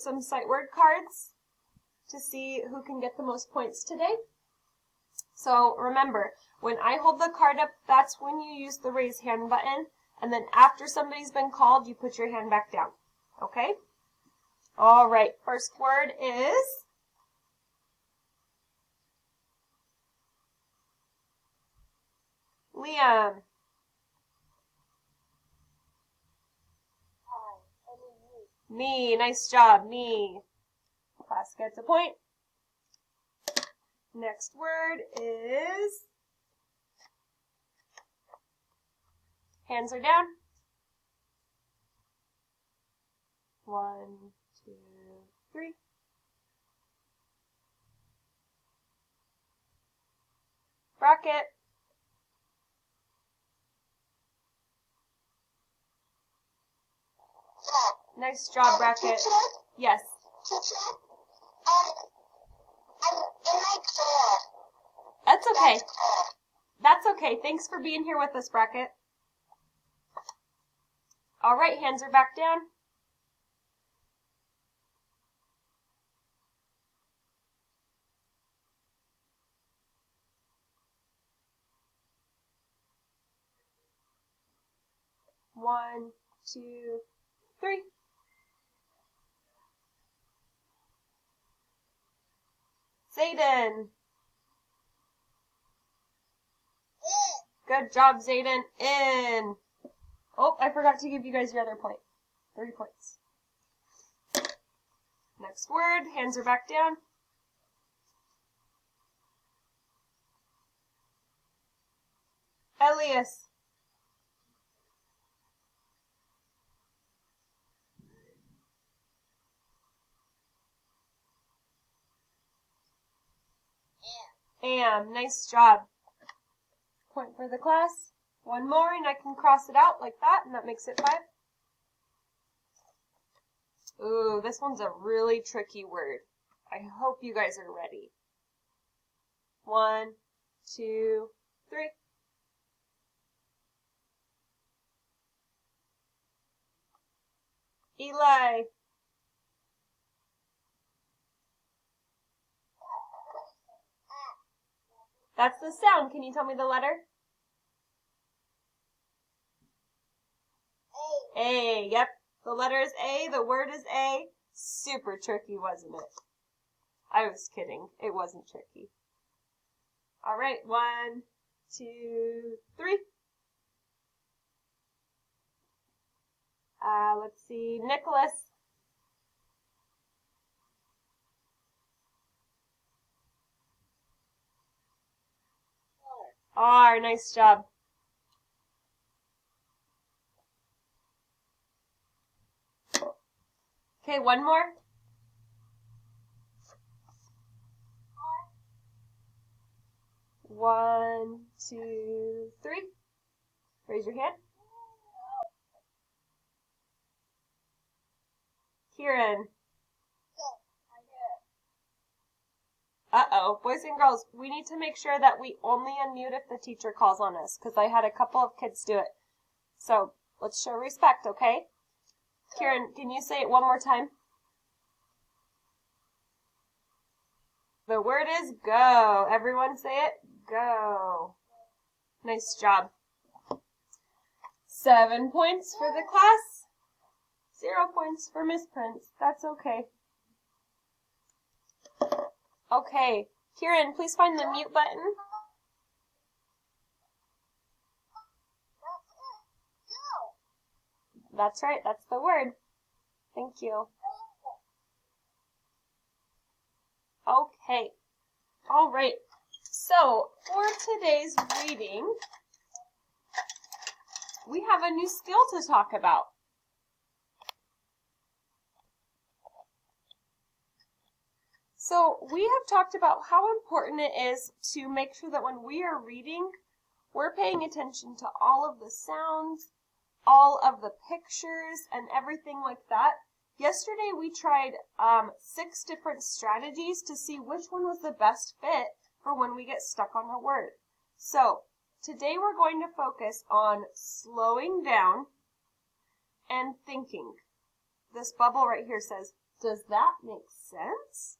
Some sight word cards to see who can get the most points today. So remember, when I hold the card up, that's when you use the raise hand button, and then after somebody's been called, you put your hand back down. Okay? All right, first word is Liam. Me, nice job, me. Class gets a point. Next word is, hands are down. 1, 2, 3. Bracket. Nice job, Bracket. Yes. That's okay. That's okay. Thanks for being here with us, Bracket. All right, hands are back down. One, 2, 3. Zayden. Good job, Zayden. In. Oh, I forgot to give you guys your other point. 3 points. Next word, hands are back down. Elias. Am, nice job. Point for the class. One more and I can cross it out like that, and that makes it 5. Ooh, this one's a really tricky word. I hope you guys are ready. 1, 2, 3. Eli. That's the sound. Can you tell me the letter? A. Yep. The letter is A. The word is A. Super tricky, wasn't it? I was kidding. It wasn't tricky. All right. 1, 2, 3. Let's see. Nicholas. R. Nice job. Okay, one more. One, 2, 3. Raise your hand. Kieran. Uh-oh. Boys and girls, we need to make sure that we only unmute if the teacher calls on us, because I had a couple of kids do it. So, let's show respect, okay? Kieran, can you say it one more time? The word is go. Everyone say it. Go. Nice job. 7 points for the class. 0 points for Miss Prince. That's okay. Okay. Kieran, please find the mute button. That's right. That's the word. Thank you. Okay. All right. So, for today's reading, we have a new skill to talk about. So, we have talked about how important it is to make sure that when we are reading, we're paying attention to all of the sounds, all of the pictures, and everything like that. Yesterday we tried 6 different strategies to see which one was the best fit for when we get stuck on a word. So today we're going to focus on slowing down and thinking. This bubble right here says Does that make sense?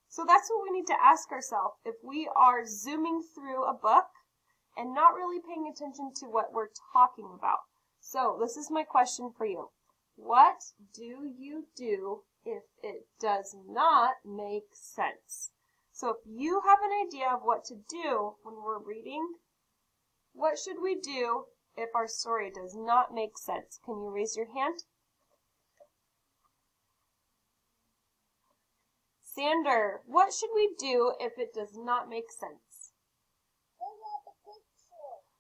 So that's what we need to ask ourselves if we are zooming through a book and not really paying attention to what we're talking about. So this is my question for you. What do you do if it does not make sense? So if you have an idea of what to do when we're reading, what should we do if our story does not make sense? Can you raise your hand? Sander, what should we do if it does not make sense?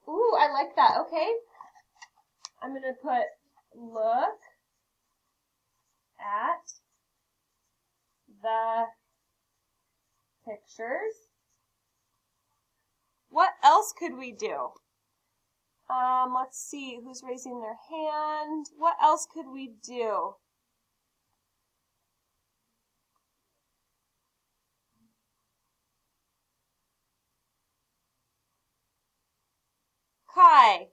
Ooh, I like that. Okay. I'm going to put look at the pictures. What else could we do? Let's see who's raising their hand. What else could we do? Kai,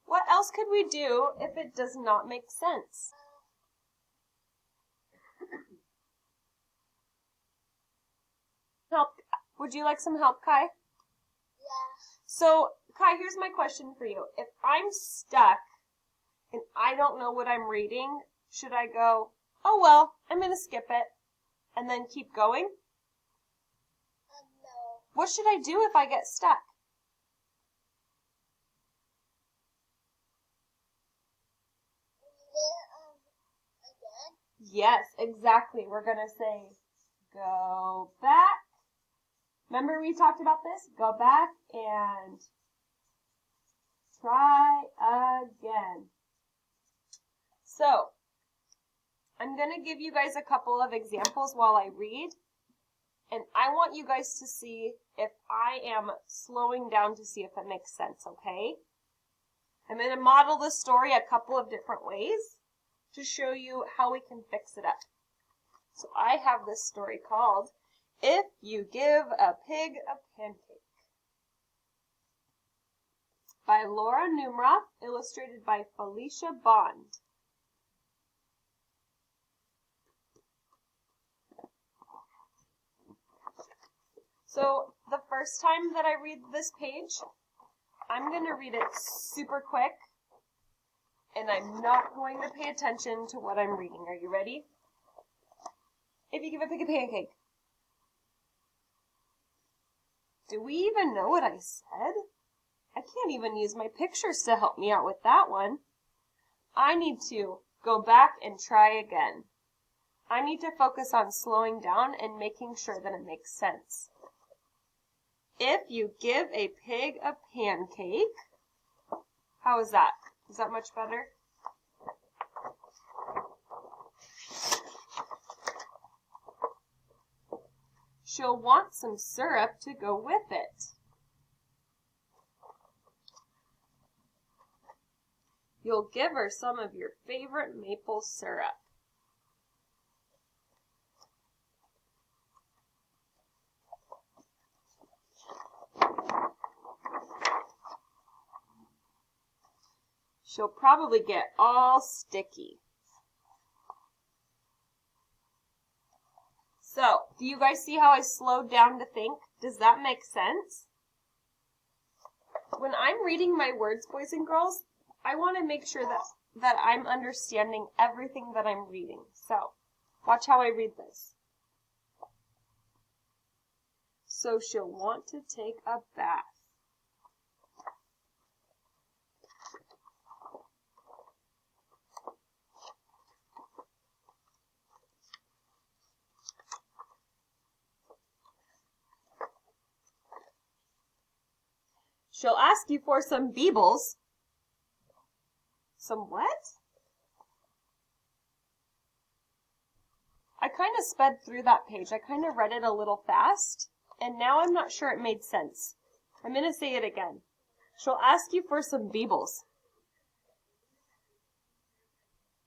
what else could we do if it does not make sense? Help. Would you like some help, Kai? Yeah. So, Kai, here's my question for you. If I'm stuck and I don't know what I'm reading, should I go, oh, well, I'm going to skip it and then keep going? No. What should I do if I get stuck? Yes, exactly. We're going to say, go back. Remember we talked about this? Go back and try again. So, I'm going to give you guys a couple of examples while I read. And I want you guys to see if I am slowing down to see if it makes sense, okay? I'm going to model the story a couple of different ways to show you how we can fix it up. So I have this story called, If You Give a Pig a Pancake, by Laura Numroth, illustrated by Felicia Bond. So the first time that I read this page, I'm going to read it super quick, and I'm not going to pay attention to what I'm reading. Are you ready? If you give a pig a pancake. Do we even know what I said? I can't even use my pictures to help me out with that one. I need to go back and try again. I need to focus on slowing down and making sure that it makes sense. If you give a pig a pancake, how is that? Is that much better? She'll want some syrup to go with it. You'll give her some of your favorite maple syrup. She'll probably get all sticky. So, do you guys see how I slowed down to think? Does that make sense? When I'm reading my words, boys and girls, I want to make sure that I'm understanding everything that I'm reading. So, watch how I read this. So she'll want to take a bath. She'll ask you for some beebles. Some what? I kind of sped through that page. I kind of read it a little fast, and now I'm not sure it made sense. I'm going to say it again. She'll ask you for some beebles.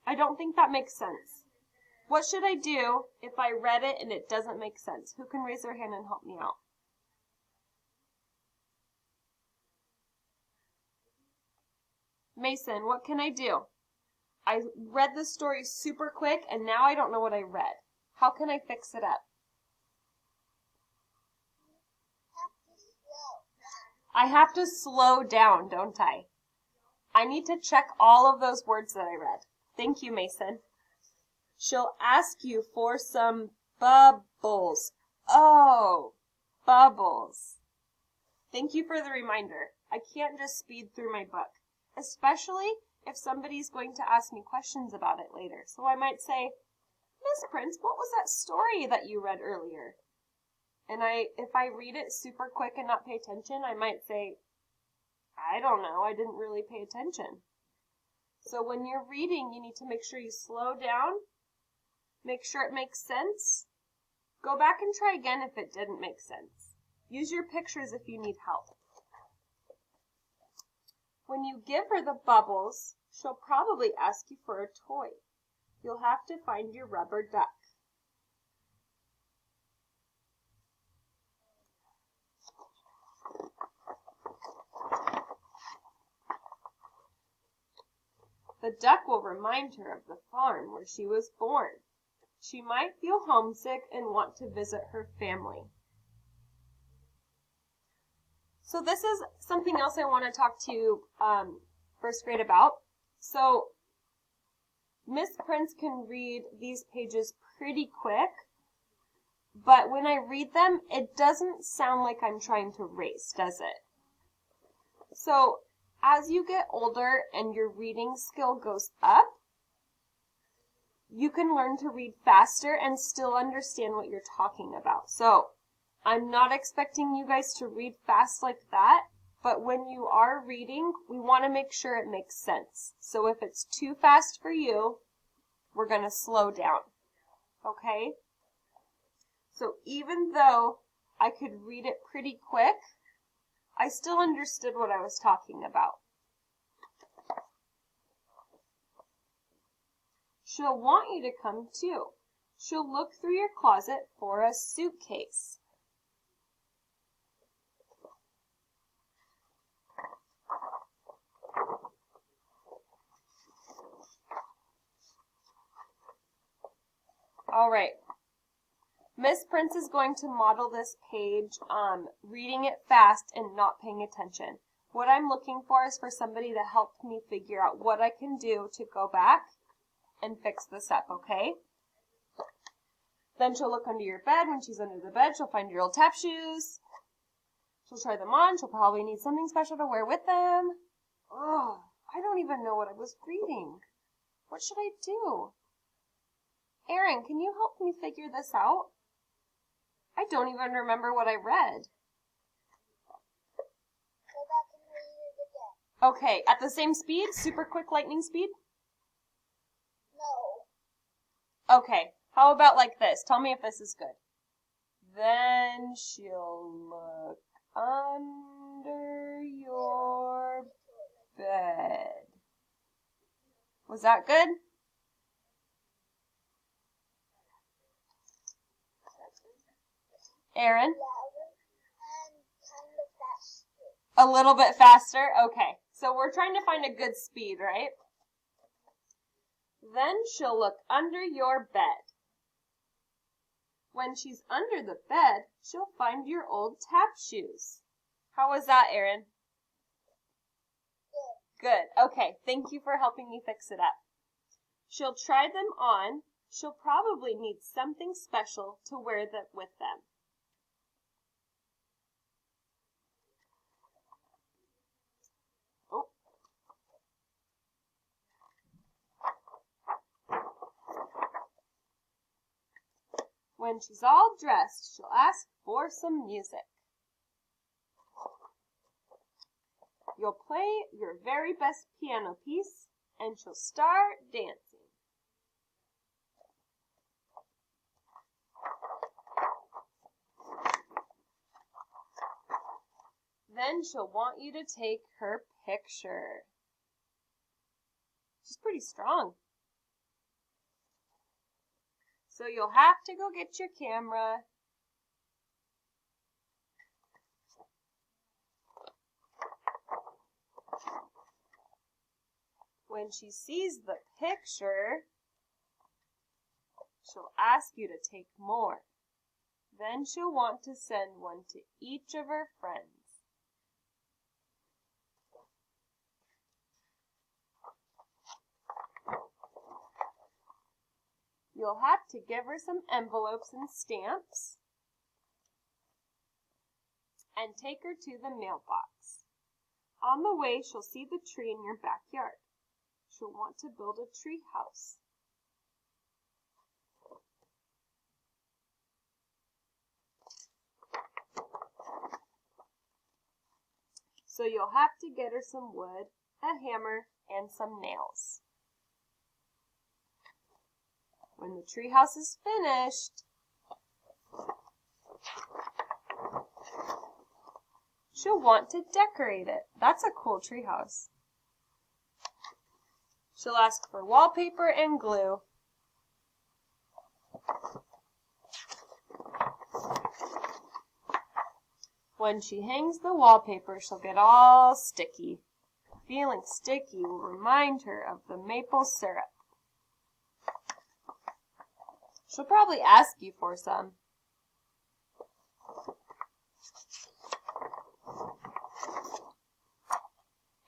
I don't think that makes sense. What should I do if I read it and it doesn't make sense? Who can raise their hand and help me out? Mason, what can I do? I read the story super quick and now I don't know what I read. How can I fix it up? I have to slow down, don't I? I need to check all of those words that I read. Thank you, Mason. She'll ask you for some bubbles. Oh, bubbles. Thank you for the reminder. I can't just speed through my book, especially if somebody's going to ask me questions about it later. So I might say, Miss Prince, what was that story that you read earlier? And if I read it super quick and not pay attention, I might say, I don't know, I didn't really pay attention. So when you're reading, you need to make sure you slow down, make sure it makes sense. Go back and try again if it didn't make sense. Use your pictures if you need help. When you give her the bubbles, she'll probably ask you for a toy. You'll have to find your rubber duck. The duck will remind her of the farm where she was born. She might feel homesick and want to visit her family. So this is something else I want to talk to first grade about. So Miss Prince can read these pages pretty quick, but when I read them, it doesn't sound like I'm trying to race, does it? So as you get older and your reading skill goes up, you can learn to read faster and still understand what you're talking about. So I'm not expecting you guys to read fast like that, but when you are reading, we want to make sure it makes sense. So if it's too fast for you, we're going to slow down, okay? So even though I could read it pretty quick, I still understood what I was talking about. She'll want you to come too. She'll look through your closet for a suitcase. All right. Miss Prince is going to model this page, reading it fast and not paying attention. What I'm looking for is for somebody to help me figure out what I can do to go back and fix this up, okay? Then she'll look under your bed. When she's under the bed, she'll find your old tap shoes. She'll try them on. She'll probably need something special to wear with them. Oh, I don't even know what I was reading. What should I do? Aaron, can you help me figure this out? I don't even remember what I read. Go back and read it again. Okay, at the same speed? Super quick lightning speed? No. Okay, how about like this? Tell me if this is good. Then she'll look under your bed. Was that good? Aaron? A little bit faster? Okay. So we're trying to find a good speed, right? Then she'll look under your bed. When she's under the bed, she'll find your old tap shoes. How was that, Aaron? Good. Okay. Thank you for helping me fix it up. She'll try them on. She'll probably need something special to wear with them. When she's all dressed, she'll ask for some music. You'll play your very best piano piece, and she'll start dancing. Then she'll want you to take her picture. She's pretty strong. So you'll have to go get your camera. When she sees the picture, She'll ask you to take more. Then she'll want to send one to each of her friends. You'll have to give her some envelopes and stamps and take her to the mailbox. On the way, she'll see the tree in your backyard. She'll want to build a tree house. So you'll have to get her some wood, a hammer, and some nails. When the tree house is finished, she'll want to decorate it. That's a cool tree house. She'll ask for wallpaper and glue. When she hangs the wallpaper, she'll get all sticky. Feeling sticky will remind her of the maple syrup. She'll probably ask you for some.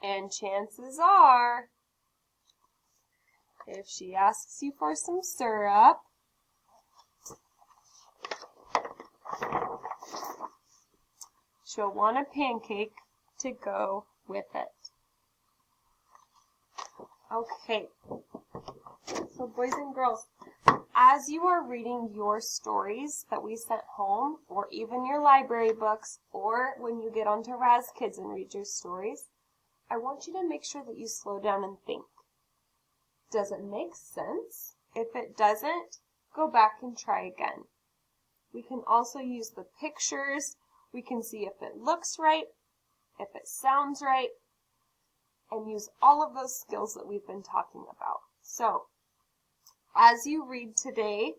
And chances are, if she asks you for some syrup, she'll want a pancake to go with it. Okay, so boys and girls, as you are reading your stories that we sent home, or even your library books, or when you get onto Raz Kids and read your stories, I want you to make sure that you slow down and think. Does it make sense? If it doesn't, go back and try again. We can also use the pictures. We can see if it looks right, if it sounds right, and use all of those skills that we've been talking about. So, as you read today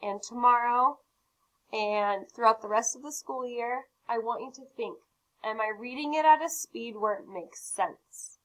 and tomorrow and throughout the rest of the school year, I want you to think, am I reading it at a speed where it makes sense?